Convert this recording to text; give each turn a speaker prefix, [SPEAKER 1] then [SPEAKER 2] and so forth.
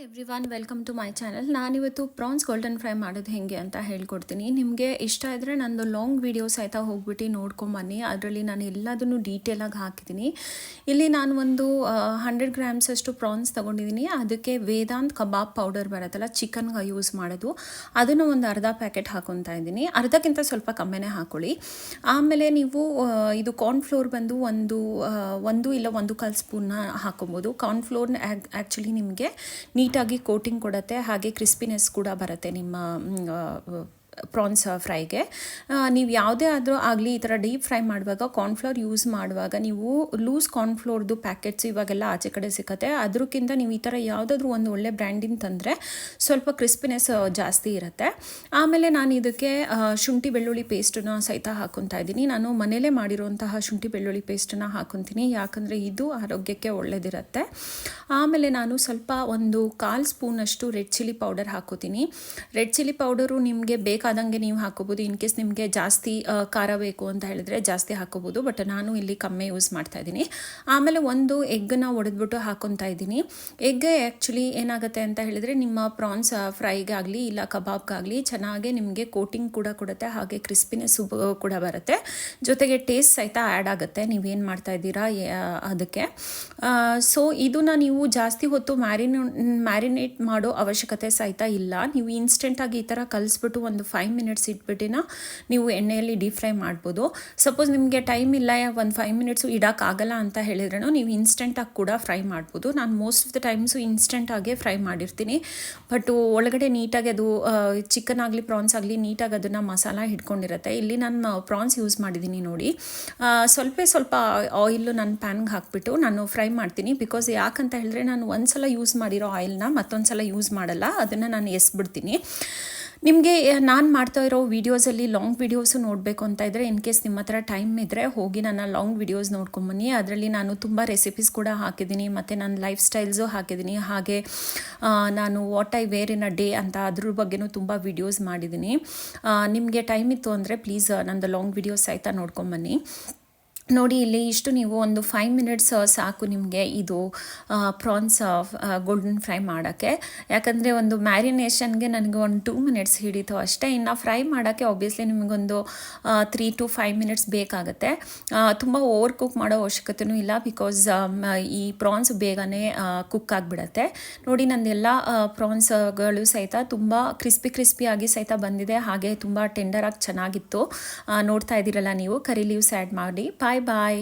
[SPEAKER 1] Everyone welcome to my channel. ನಾನಿವತ್ತು prawns golden fry ಮಾಡೋದು ಹೇಗೆ ಅಂತ ಹೇಳ್ಕೊಡ್ತೀನಿ. ನಿಮಗೆ ಇಷ್ಟ ಇದ್ದರೆ ನಂದು ಲಾಂಗ್ ವೀಡಿಯೋಸ್ ಆಯಿತಾ ಹೋಗ್ಬಿಟ್ಟು ನೋಡ್ಕೊಂಬನ್ನಿ. ಅದರಲ್ಲಿ ನಾನು ಎಲ್ಲದನ್ನು ಡೀಟೇಲಾಗಿ ಹಾಕಿದ್ದೀನಿ. ಇಲ್ಲಿ ನಾನು ಒಂದು 100 ಗ್ರಾಮ್ಸ್ ಅಷ್ಟು ಪ್ರಾನ್ಸ್ ತೊಗೊಂಡಿದ್ದೀನಿ. ಅದಕ್ಕೆ ವೇದಾಂತ್ ಕಬಾಬ್ ಪೌಡರ್ ಬರುತ್ತಲ್ಲ, ಚಿಕನ್ಗೆ ಯೂಸ್ ಮಾಡೋದು, ಅದನ್ನು ಒಂದು ಅರ್ಧ ಪ್ಯಾಕೆಟ್ ಹಾಕೊತಾ ಇದ್ದೀನಿ. ಅರ್ಧಕ್ಕಿಂತ ಸ್ವಲ್ಪ ಕಮ್ಮಿನೇ ಹಾಕ್ಕೊಳ್ಳಿ. ಆಮೇಲೆ ನೀವು ಇದು ಕಾರ್ನ್ಫ್ಲೋರ್ ಬಂದು ಒಂದು ಇಲ್ಲ 1/4 ಸ್ಪೂನ್ನ ಹಾಕೊಬೋದು. ಕಾರ್ನ್ಫ್ಲೋರ್ ಆ್ಯಕ್ಚುಲಿ ನಿಮಗೆ ನೀಟಾಗಿ ಕೋಟಿಂಗ್ ಕೊಡುತ್ತೆ, ಹಾಗೆ ಕ್ರಿಸ್ಪಿನೆಸ್ ಕೂಡ ಬರುತ್ತೆ ನಿಮ್ಮ ಪ್ರಾನ್ಸ್ ಫ್ರೈಗೆ. ನೀವು ಯಾವುದೇ ಆದರೂ ಆಗಲಿ ಈ ಥರ ಡೀಪ್ ಫ್ರೈ ಮಾಡುವಾಗ ಕಾರ್ನ್ಫ್ಲೋರ್ ಯೂಸ್ ಮಾಡುವಾಗ ನೀವು ಲೂಸ್ ಕಾರ್ನ್ಫ್ಲೋರ್ದು ಪ್ಯಾಕೆಟ್ಸ್ ಇವಾಗೆಲ್ಲ ಆಚೆ ಕಡೆ ಸಿಗುತ್ತೆ. ಅದಕ್ಕಿಂತ ನೀವು ಈ ಥರ ಯಾವುದಾದ್ರೂ ಒಂದು ಒಳ್ಳೆ ಬ್ರ್ಯಾಂಡಿನ ತಂದರೆ ಸ್ವಲ್ಪ ಕ್ರಿಸ್ಪಿನೆಸ್ ಜಾಸ್ತಿ ಇರುತ್ತೆ. ಆಮೇಲೆ ನಾನು ಇದಕ್ಕೆ ಶುಂಠಿ ಬೆಳ್ಳುಳ್ಳಿ ಪೇಸ್ಟನ್ನು ಸಹಿತ ಹಾಕ್ಕೊತಾ ಇದ್ದೀನಿ. ನಾನು ಮನೇಲೇ ಮಾಡಿರುವಂತಹ ಶುಂಠಿ ಬೆಳ್ಳುಳ್ಳಿ ಪೇಸ್ಟನ್ನು ಹಾಕ್ಕೊತೀನಿ, ಯಾಕಂದರೆ ಇದು ಆರೋಗ್ಯಕ್ಕೆ ಒಳ್ಳೆಯದಿರುತ್ತೆ. ಆಮೇಲೆ ನಾನು ಸ್ವಲ್ಪ ಒಂದು 1/4 ಸ್ಪೂನಷ್ಟು ರೆಡ್ ಚಿಲ್ಲಿ ಪೌಡರ್ ಹಾಕೋತೀನಿ. ರೆಡ್ ಚಿಲ್ಲಿ ಪೌಡರು ನಿಮಗೆ ಬೇಕಾದಂಗೆ ನೀವು ಹಾಕೋಬೋದು. ಇನ್ ಕೇಸ್ ನಿಮಗೆ ಜಾಸ್ತಿ ಖಾರ ಬೇಕು ಅಂತ ಹೇಳಿದ್ರೆ ಜಾಸ್ತಿ ಹಾಕೋಬೋದು, ಬಟ್ ನಾನು ಇಲ್ಲಿ ಕಮ್ಮಿ ಯೂಸ್ ಮಾಡ್ತಾ ಇದ್ದೀನಿ. ಆಮೇಲೆ ಒಂದು ಎಗ್ಗನ್ನು ಒಡೆದ್ಬಿಟ್ಟು ಹಾಕೊತಾ ಇದ್ದೀನಿ. ಎಗ್ ಆ್ಯಕ್ಚುಲಿ ಏನಾಗುತ್ತೆ ಅಂತ ಹೇಳಿದರೆ ನಿಮ್ಮ ಪ್ರಾನ್ಸ್ ಫ್ರೈಗಾಗಲಿ ಇಲ್ಲ ಕಬಾಬ್ಗಾಗಲಿ ಚೆನ್ನಾಗಿ ನಿಮಗೆ ಕೋಟಿಂಗ್ ಕೂಡ ಕೊಡುತ್ತೆ, ಹಾಗೆ ಕ್ರಿಸ್ಪಿನೆಸ್ ಕೂಡ ಬರುತ್ತೆ, ಜೊತೆಗೆ ಟೇಸ್ಟ್ ಸಹಿತ ಆ್ಯಡ್ ಆಗುತ್ತೆ ನೀವೇನು ಮಾಡ್ತಾ ಇದ್ದೀರಾ ಅದಕ್ಕೆ. ಸೊ ಇದನ್ನು ನೀವು ಜಾಸ್ತಿ ಹೊತ್ತು ಮ್ಯಾರಿನೇಟ್ ಮಾಡೋ ಅವಶ್ಯಕತೆ ಸಹಿತ ಇಲ್ಲ. ನೀವು ಇನ್ಸ್ಟೆಂಟಾಗಿ ಈ ಥರ ಕಲಿಸ್ಬಿಟ್ಟು ಒಂದು 5 ಮಿನಿಟ್ಸ್ ಇಟ್ಬಿಟ್ಟಿನ ನೀವು ಎಣ್ಣೆಯಲ್ಲಿ ಡೀಪ್ ಫ್ರೈ ಮಾಡ್ಬೋದು. ಸಪೋಸ್ ನಿಮಗೆ ಟೈಮ್ ಇಲ್ಲ, ಒಂದು 5 ಮಿನಿಟ್ಸು ಇಡೋಕ್ಕಾಗಲ್ಲ ಅಂತ ಹೇಳಿದ್ರೂ ನೀವು ಇನ್ಸ್ಟೆಂಟಾಗಿ ಕೂಡ ಫ್ರೈ ಮಾಡ್ಬೋದು. ನಾನು ಮೋಸ್ಟ್ ಆಫ್ ದ ಟೈಮ್ಸು ಇನ್ಸ್ಟೆಂಟಾಗೇ ಫ್ರೈ ಮಾಡಿರ್ತೀನಿ, ಬಟ್ ಒಳಗಡೆ ನೀಟಾಗಿ ಅದು ಚಿಕನ್ ಆಗಲಿ ಪ್ರಾನ್ಸ್ ಆಗಲಿ ನೀಟಾಗಿ ಅದನ್ನು ಮಸಾಲ ಹಿಡ್ಕೊಂಡಿರುತ್ತೆ. ಇಲ್ಲಿ ನಾನು ಪ್ರಾನ್ಸ್ ಯೂಸ್ ಮಾಡಿದ್ದೀನಿ ನೋಡಿ. ಸ್ವಲ್ಪ ಆಯಿಲು ನನ್ನ ಪ್ಯಾನ್ಗೆ ಹಾಕಿಬಿಟ್ಟು ನಾನು ಫ್ರೈ ಮಾಡ್ತೀನಿ. ಬಿಕಾಸ್ ಯಾಕಂತ ಹೇಳಿದ್ರೆ ನಾನು ಒಂದು ಸಲ ಯೂಸ್ ಮಾಡಿರೋ ಆಯಿಲ್ನ ಮತ್ತೊಂದು ಸಲ ಯೂಸ್ ಮಾಡಲ್ಲ, ಅದನ್ನು ನಾನು ಎಸ್ಬಿಡ್ತೀನಿ. ನಿಮಗೆ ನಾನು ಮಾಡ್ತಾ ಇರೋ ವೀಡಿಯೋಸಲ್ಲಿ ಲಾಂಗ್ ವೀಡಿಯೋಸು ನೋಡಬೇಕು ಅಂತ ಇದ್ದರೆ, ಇನ್ ಕೇಸ್ ನಿಮ್ಮ ಹತ್ರ ಟೈಮ್ ಇದ್ದರೆ ಹೋಗಿ ನನ್ನ ಲಾಂಗ್ ವೀಡಿಯೋಸ್ ನೋಡ್ಕೊಂಬನ್ನಿ. ಅದರಲ್ಲಿ ನಾನು ತುಂಬ ರೆಸಿಪೀಸ್ ಕೂಡ ಹಾಕಿದ್ದೀನಿ, ಮತ್ತು ನನ್ನ ಲೈಫ್ ಸ್ಟೈಲ್ಸು ಹಾಕಿದ್ದೀನಿ, ಹಾಗೆ ನಾನು what I wear in a day ಅಂತ ಅದ್ರ ಬಗ್ಗೆನೂ ತುಂಬ ವೀಡಿಯೋಸ್ ಮಾಡಿದ್ದೀನಿ. ನಿಮಗೆ ಟೈಮ್ ಇತ್ತು ಅಂದರೆ ಪ್ಲೀಸ್ ನಂದು ಲಾಂಗ್ ವೀಡಿಯೋಸ್ ಸಹಿತ ನೋಡ್ಕೊಂಬನ್ನಿ. ನೋಡಿ, ಇಲ್ಲಿ ಇಷ್ಟು ನೀವು ಒಂದು 5 ಮಿನಿಟ್ಸ್ ಸಾಕು ನಿಮಗೆ ಇದು ಪ್ರಾನ್ಸ್ ಗೋಲ್ಡನ್ ಫ್ರೈ ಮಾಡೋಕ್ಕೆ. ಯಾಕಂದರೆ ಒಂದು ಮ್ಯಾರಿನೇಷನ್ಗೆ ನನಗೆ ಒಂದು 2 ಮಿನಿಟ್ಸ್ ಹಿಡಿತು ಅಷ್ಟೇ. ಇನ್ನು ಫ್ರೈ ಮಾಡೋಕ್ಕೆ ಆಬ್ವಿಯಸ್ಲಿ ನಿಮಗೊಂದು 3 to 5 ಮಿನಿಟ್ಸ್ ಬೇಕಾಗುತ್ತೆ. ತುಂಬ ಓವರ್ ಕುಕ್ ಮಾಡೋ ಅವಶ್ಯಕತೆಯೂ ಇಲ್ಲ, ಬಿಕಾಸ್ ಈ ಪ್ರಾನ್ಸ್ ಬೇಗನೆ ಕುಕ್ ಆಗಿಬಿಡತ್ತೆ. ನೋಡಿ, ನಂದೆಲ್ಲ ಪ್ರಾನ್ಸ್ಗಳು ಸಹಿತ ತುಂಬ ಕ್ರಿಸ್ಪಿಯಾಗಿ ಸಹಿತ ಬಂದಿದೆ, ಹಾಗೆ ತುಂಬ ಟೆಂಡರಾಗಿ ಚೆನ್ನಾಗಿತ್ತು. ನೋಡ್ತಾ ಇದ್ದೀರಲ್ಲ ನೀವು. ಕರಿ ಲೀವ್ಸ್ ಆ್ಯಡ್ ಮಾಡಿ. ಬಾಯ್.